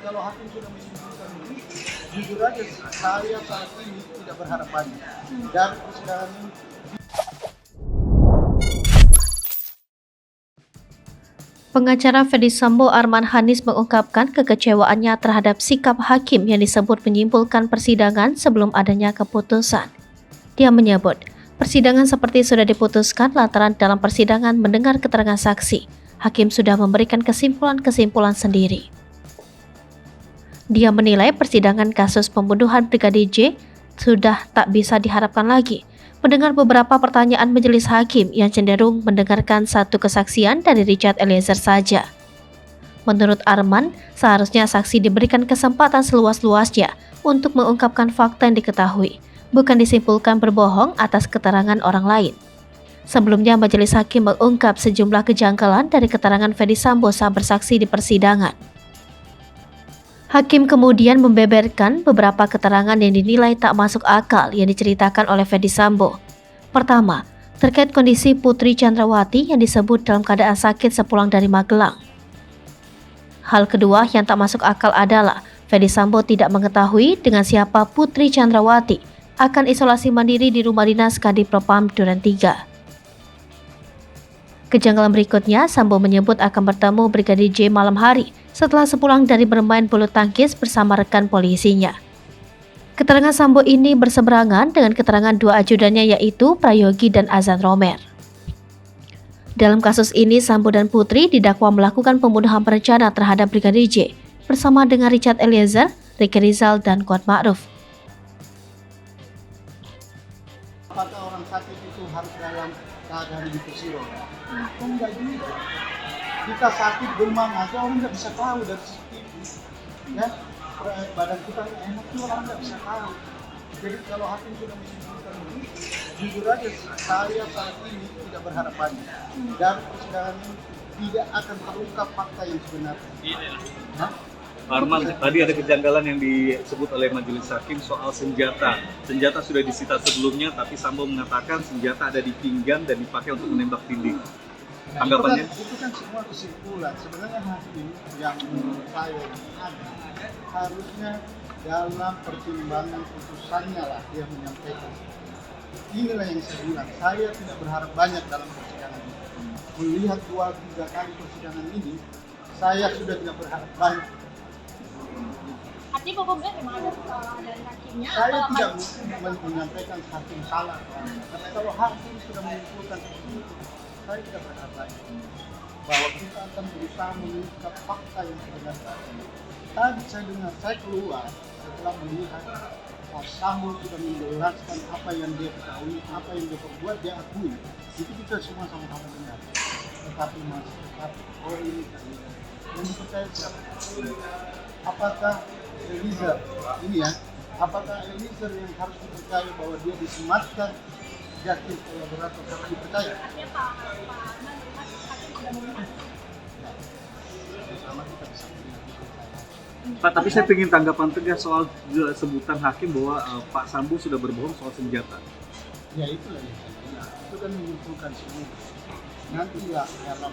kalau hakim sudah menyimpulkan ini, jujur aja saya saat ini tidak berharap banyak dari persidangan ini. Pengacara Ferdy Sambo Arman Hanis mengungkapkan kekecewaannya terhadap sikap hakim yang disebut menyimpulkan persidangan sebelum adanya keputusan. Dia menyebut, persidangan seperti sudah diputuskan lantaran dalam persidangan mendengar keterangan saksi. Hakim sudah memberikan kesimpulan-kesimpulan sendiri. Dia menilai persidangan kasus pembunuhan Brigadir J sudah tak bisa diharapkan lagi. Mendengar beberapa pertanyaan majelis hakim yang cenderung mendengarkan satu kesaksian dari Richard Eliezer saja. Menurut Arman, seharusnya saksi diberikan kesempatan seluas-luasnya untuk mengungkapkan fakta yang diketahui, bukan disimpulkan berbohong atas keterangan orang lain. Sebelumnya, majelis hakim mengungkap sejumlah kejanggalan dari keterangan Ferdy Sambo saat bersaksi di persidangan. Hakim kemudian membeberkan beberapa keterangan yang dinilai tak masuk akal yang diceritakan oleh Ferdy Sambo. Pertama, terkait kondisi Putri Chandrawati yang disebut dalam keadaan sakit sepulang dari Magelang. Hal kedua yang tak masuk akal adalah Ferdy Sambo tidak mengetahui dengan siapa Putri Chandrawati akan isolasi mandiri di rumah dinas Kadif Propam Duren 3. Kejanggalan berikutnya, Sambo menyebut akan bertemu Brigadir J malam hari setelah sepulang dari bermain bulu tangkis bersama rekan polisinya. Keterangan Sambo ini berseberangan dengan keterangan dua ajudannya yaitu Prayogi dan Azan Romer. Dalam kasus ini, Sambo dan Putri didakwa melakukan pembunuhan berencana terhadap Brigadir J bersama dengan Richard Eliezer, Ricky Rizal, dan Kuat Ma'ruf. Apakah orang sakit itu harus dalam keadaan di kursi roda? Kan enggak juga. Kita sakit demam aja orang nggak bisa tahu dari CCTV. Ya, badan kita enak itu orang nggak bisa tahu. Jadi kalau hakim sudah menyimpulkan ini, jujur aja saya saat ini tidak berharap banyak dari persidangan ini tidak akan terungkap fakta yang sebenarnya. Hah? Arman, tadi ada kejanggalan yang disebut oleh majelis hakim soal senjata. Senjata sudah disita sebelumnya, tapi Sambo mengatakan senjata ada di pinggang dan dipakai untuk menembak dinding. Anggapannya? Itu kan semua kesimpulan. Sebenarnya hakim yang menurut saya ada harusnya dalam pertimbangan putusannya lah dia menyampaikan. Inilah yang saya bilang, saya tidak berharap banyak dalam persidangan ini. Melihat 2-3 kali persidangan ini, saya sudah tidak berharap banyak. Artinya Bapak memang ada kesalahan dari hakimnya? Saya tidak menyampaikan hakim salah. Karena kalau hakim sudah menyimpulkan seperti itu, saya tidak berharap banyak. Bahwa kita akan berusaha mengungkap fakta yang sebenarnya. Tadi saya dengar, saya keluar setelah melihat Pak Sambo sudah menjelaskan apa yang dia ketahui, apa yang dia perbuat, dia akui. Itu kita semua sama-sama dengar. Tetapi masih tetap, oh ini tadi. Yang dipercaya siapa? Apakah Eliezer ini ya? Apakah Eliezer yang harus dipercaya bahwa dia disematkan justice kolaborator karena dipercaya? Artinya Pak Arman melihat hakim sudah memutuskan. Sama kita bisa Pak, tapi saya ingin tanggapan tegas soal sebutan hakim bahwa Pak Sambo sudah berbohong soal senjata. Ya itulah yang saya bilang. Itu kan menyimpulkan semua. Nanti ya dalam